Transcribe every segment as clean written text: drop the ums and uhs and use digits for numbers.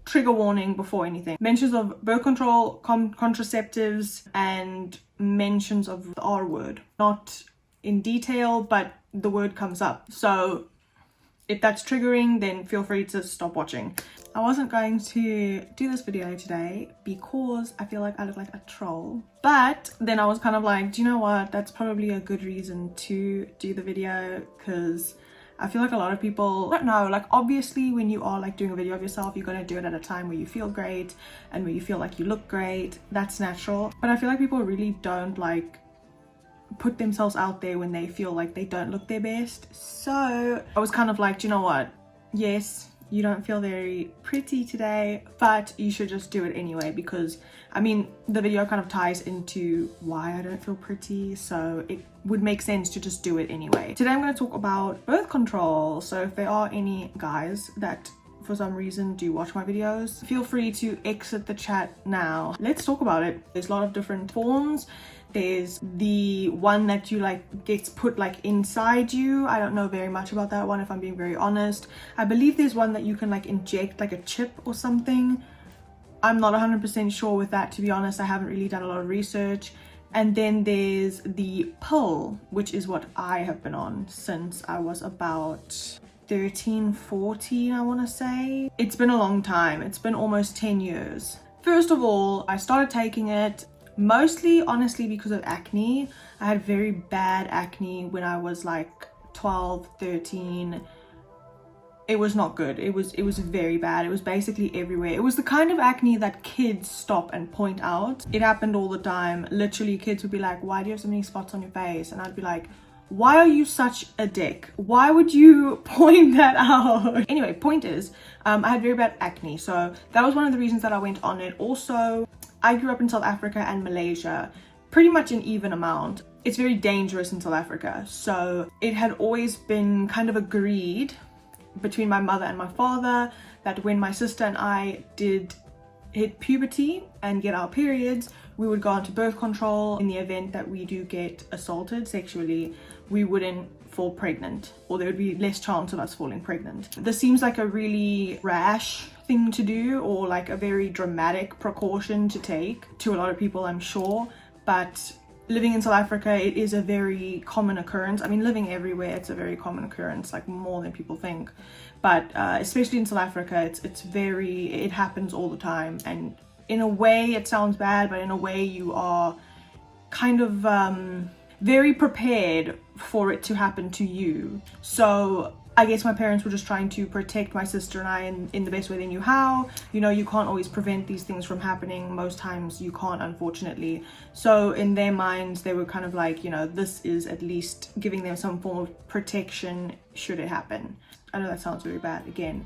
trigger warning before anything. Mentions of birth control, contraceptives, and mentions of the R word. Not in detail, but the word comes up. So if that's triggering, then feel free to stop watching. I wasn't going to do this video today because I feel like I look like a troll. But then I was kind of like, do you know what? That's probably a good reason to do the video, because I feel like a lot of people, I don't know, like obviously when you are like doing a video of yourself, you're going to do it at a time where you feel great and where you feel like you look great. That's natural. But I feel like people really don't like put themselves out there when they feel like they don't look their best. So I was kind of like, do you know what? Yes, you don't feel very pretty today, but you should just do it anyway, because I mean the video kind of ties into why I don't feel pretty, so it would make sense to just do it anyway. Today I'm going to talk about birth control. So if there are any guys that for some reason do watch my videos, feel free to exit the chat now. Let's talk about it. There's a lot of different forms. There's the one that you like gets put like inside you. I don't know very much about that one, if I'm being very honest. I believe there's one that you can like inject like a chip or something. I'm not 100% sure with that, to be honest. I haven't really done a lot of research. And then there's the pill, which is what I have been on since I was about 13, 14, I want to say. It's been a long time. It's been almost 10 years. First of all, I started taking it mostly honestly because of acne. I had very bad acne when I was like 12, 13. It was not good. It was very bad. It was basically everywhere. It was the kind of acne that kids stop and point out. It happened all the time. Literally, kids would be like, why do you have so many spots on your face? And I'd be like, why are you such a dick? Why would you point that out? Anyway, point is, I had very bad acne. So that was one of the reasons that I went on it. Also, I grew up in South Africa and Malaysia, pretty much an even amount. It's very dangerous in South Africa. So it had always been kind of agreed between my mother and my father that when my sister and I did hit puberty and get our periods, we would go on to birth control. In the event that we do get assaulted sexually, we wouldn't fall pregnant, or there would be less chance of us falling pregnant. This seems like a really rash thing to do, or like a very dramatic precaution to take to a lot of people, I'm sure, but living in South Africa, it is a very common occurrence. I mean, living everywhere, it's a very common occurrence, like more than people think. But especially in South Africa, it happens all the time. And in a way, it sounds bad, but in a way, you are kind of very prepared for it to happen to you. So I guess my parents were just trying to protect my sister and I in the best way they knew how. You know, you can't always prevent these things from happening. Most times you can't, unfortunately. So in their minds, they were kind of like, you know, this is at least giving them some form of protection should it happen. I know that sounds very bad again,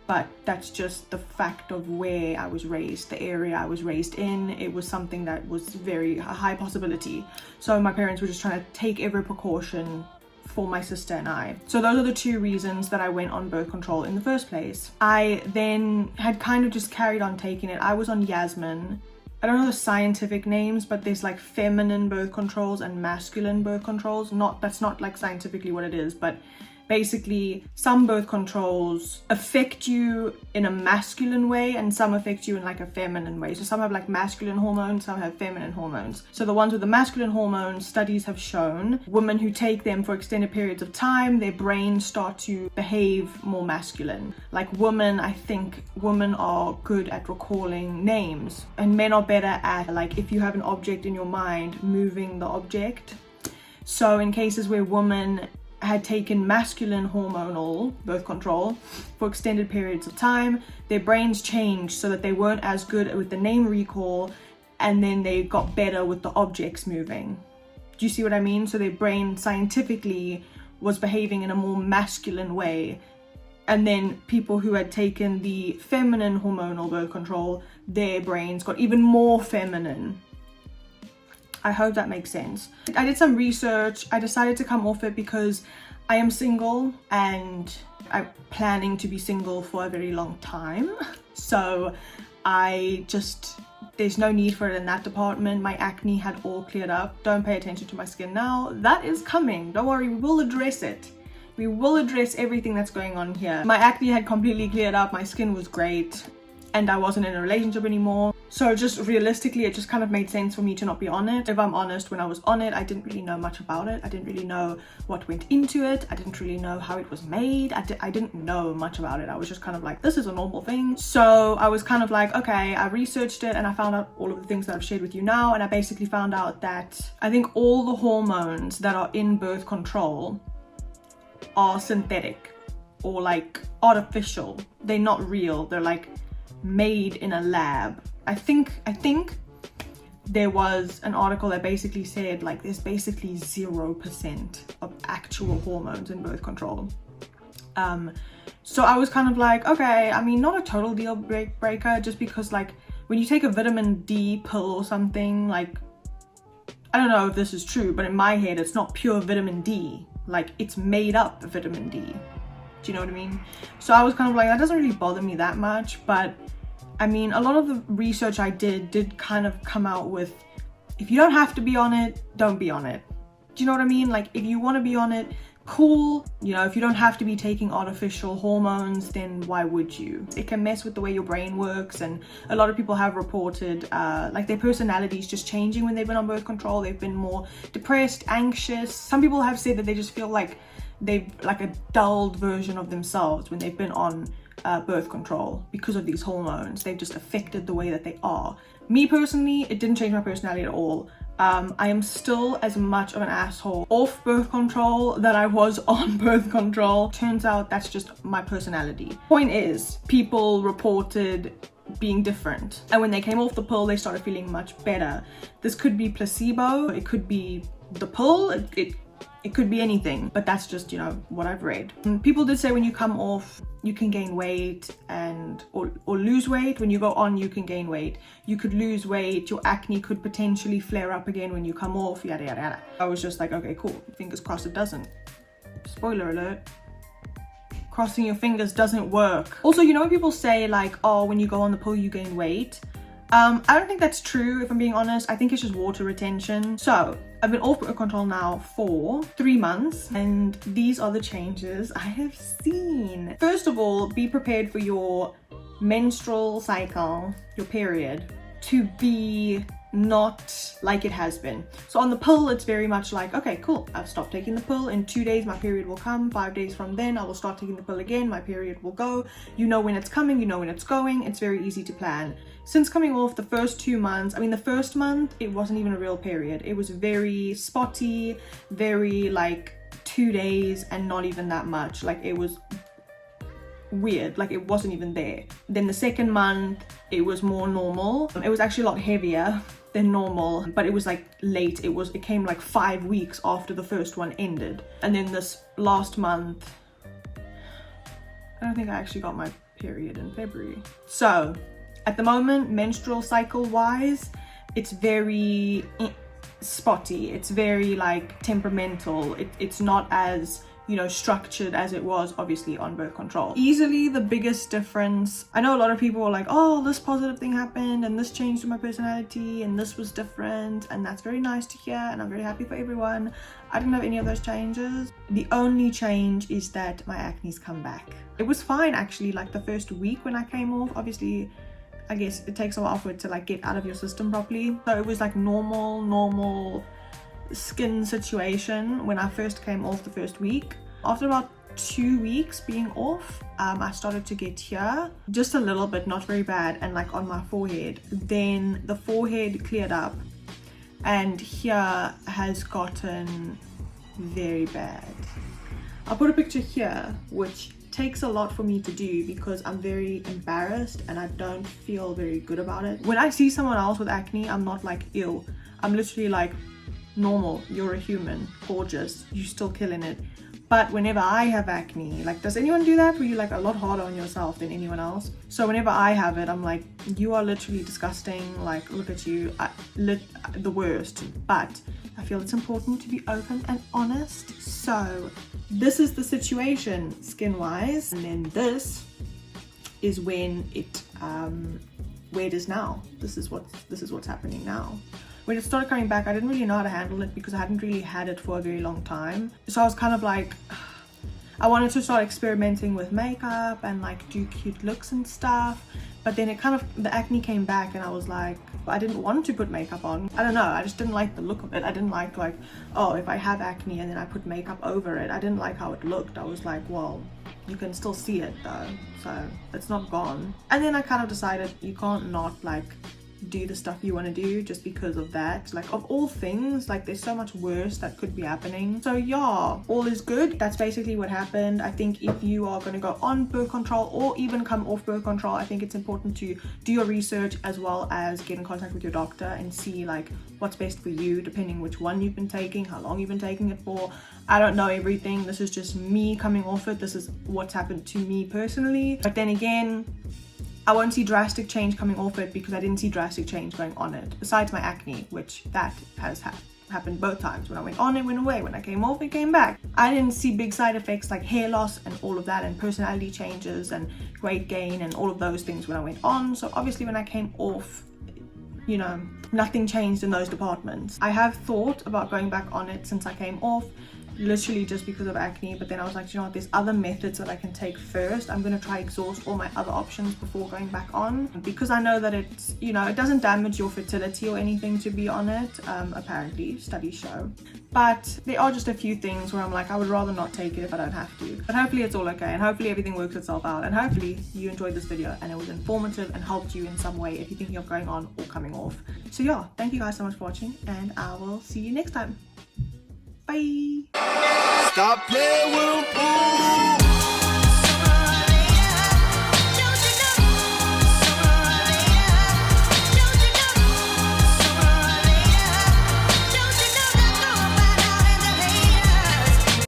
but that's just the fact of where I was raised, the area I was raised in. It was something that was very a high possibility. So my parents were just trying to take every precaution for my sister and I. So those are the two reasons that I went on birth control in the first place. I then had kind of just carried on taking it. I was on Yasmin. I don't know the scientific names, but there's like feminine birth controls and masculine birth controls. That's not like scientifically what it is, but basically some birth controls affect you in a masculine way and some affect you in like a feminine way. So some have like masculine hormones, some have feminine hormones. So the ones with the masculine hormones, studies have shown women who take them for extended periods of time, their brains start to behave more masculine. Like women, I think women are good at recalling names, and men are better at, like, if you have an object in your mind, moving the object. So in cases where women had taken masculine hormonal birth control for extended periods of time, their brains changed so that they weren't as good with the name recall, and then they got better with the objects moving. Do you see what I mean? So their brain scientifically was behaving in a more masculine way. And then people who had taken the feminine hormonal birth control, their brains got even more feminine. I hope that makes sense. I did some research. I decided to come off it because I am single and I'm planning to be single for a very long time. So there's no need for it in that department. My acne had all cleared up. Don't pay attention to my skin now. That is coming. Don't worry, we will address it. We will address everything that's going on here. My acne had completely cleared up. My skin was great. and I wasn't in a relationship anymore. So just realistically, it just kind of made sense for me to not be on it. If I'm honest, when I was on it, I didn't really know much about it. I didn't really know what went into it. I didn't really know how it was made. I didn't know much about it. I was just kind of like, this is a normal thing. So I was kind of like, okay, I researched it and I found out all of the things that I've shared with you now. And I basically found out that I think all the hormones that are in birth control are synthetic or like artificial. They're not real. They're like made in a lab. I think there was an article that basically said like there's basically 0% of actual hormones in birth control. So I was kind of like, okay, I mean, not a total deal breaker, just because like when you take a vitamin D pill or something, like, I don't know if this is true, but in my head it's not pure vitamin D, like it's made up vitamin D. Do you know what I mean? So I was kind of like, that doesn't really bother me that much. But I mean, a lot of the research I did kind of come out with, if you don't have to be on it, don't be on it. Do you know what I mean? Like, if you want to be on it, cool. You know, if you don't have to be taking artificial hormones, then why would you? It can mess with the way your brain works, and a lot of people have reported like their personalities just changing when they've been on birth control. They've been more depressed, anxious. Some people have said that they just feel like they've like a dulled version of themselves when they've been on birth control because of these hormones. They've just affected the way that they are. Me personally, it didn't change my personality at all. I am still as much of an asshole off birth control that I was on birth control. Turns out that's just my personality. Point is, people reported being different, and when they came off the pill, they started feeling much better. This could be placebo, it could be the pill, it could be anything, but that's just, you know, what I've read. And people did say when you come off, you can gain weight and or lose weight. When you go on, you can gain weight. You could lose weight. Your acne could potentially flare up again when you come off, yada, yada, yada. I was just like, okay, cool. Fingers crossed it doesn't. Spoiler alert. Crossing your fingers doesn't work. Also, you know when people say like, oh, when you go on the pill, you gain weight? I don't think that's true, if I'm being honest. I think it's just water retention. So I've been off birth control now for 3 months, and these are the changes I have seen. First of all, be prepared for your menstrual cycle, your period, to be not like it has been. So on the pill, it's very much like, okay, cool, I've stopped taking the pill. In 2 days, my period will come. 5 days from then, I will start taking the pill again. My period will go. You know when it's coming, you know when it's going. It's very easy to plan. Since coming off the first 2 months, I mean, the first month, it wasn't even a real period. It was very spotty, very like 2 days and not even that much. Like, it was weird, like it wasn't even there. Then the second month, it was more normal. It was actually a lot heavier than normal, but it was like late. It came like 5 weeks after the first one ended. And then this last month, I don't think I actually got my period in February. So at the moment, menstrual cycle wise, it's very spotty. It's very like temperamental. It's not as, you know, structured as it was obviously on birth control. Easily the biggest difference. I know a lot of people are like, oh, this positive thing happened and this changed my personality and this was different, and that's very nice to hear and I'm very happy for everyone. I didn't have any of those changes. The only change is that my acne's come back. It was fine actually, like the first week when I came off. Obviously, I guess it takes a while for it to like get out of your system properly. So it was like normal skin situation when I first came off the first week. After about 2 weeks being off, I started to get here just a little bit, not very bad, and like on my forehead. Then the forehead cleared up and here has gotten very bad. I'll put a picture here, which takes a lot for me to do because I'm very embarrassed and I don't feel very good about it. When I see someone else with acne, I'm not like, ew. I'm literally like, normal, you're a human, gorgeous, you're still killing it. But whenever I have acne, like, does anyone do that? Were you like a lot harder on yourself than anyone else? So whenever I have it, I'm like, you are literally disgusting. Like, look at you, the worst. But I feel it's important to be open and honest. So this is the situation skin-wise, and then this is when it where it is now. This is what's happening now. When it started coming back, I didn't really know how to handle it because I hadn't really had it for a very long time. So I was kind of like, I wanted to start experimenting with makeup and like do cute looks and stuff, but then the acne came back and I was like, I didn't want to put makeup on. I don't know, I just didn't like the look of it. I didn't like, oh, if I have acne and then I put makeup over it, I didn't like how it looked. I was like, well, you can still see it though, so it's not gone. And then I kind of decided you can't not like do the stuff you want to do just because of that. Like, of all things, like there's so much worse that could be happening. So yeah, all is good. That's basically what happened. I think if you are going to go on birth control or even come off birth control, I think it's important to do your research as well as get in contact with your doctor and see like what's best for you, depending which one you've been taking, how long you've been taking it for. I don't know everything. This is just me coming off it. This is what's happened to me personally. But then again, I won't see drastic change coming off it because I didn't see drastic change going on it, besides my acne, which that has happened both times. When I went on, it went away. When I came off, it came back. I didn't see big side effects like hair loss and all of that, and personality changes and weight gain and all of those things when I went on. So obviously when I came off, you know, nothing changed in those departments. I have thought about going back on it since I came off, literally just because of acne, but then I was like, you know what, there's other methods that I can take first. I'm going to try exhaust all my other options before going back on, because I know that it's, you know, it doesn't damage your fertility or anything to be on it, apparently studies show. But there are just a few things where I'm like, I would rather not take it if I don't have to. But hopefully it's all okay, and hopefully everything works itself out, and hopefully you enjoyed this video and it was informative and helped you in some way if you're thinking of going on or coming off. So yeah, thank you guys so much for watching, and I will see you next time. Bye. Stop playing with them.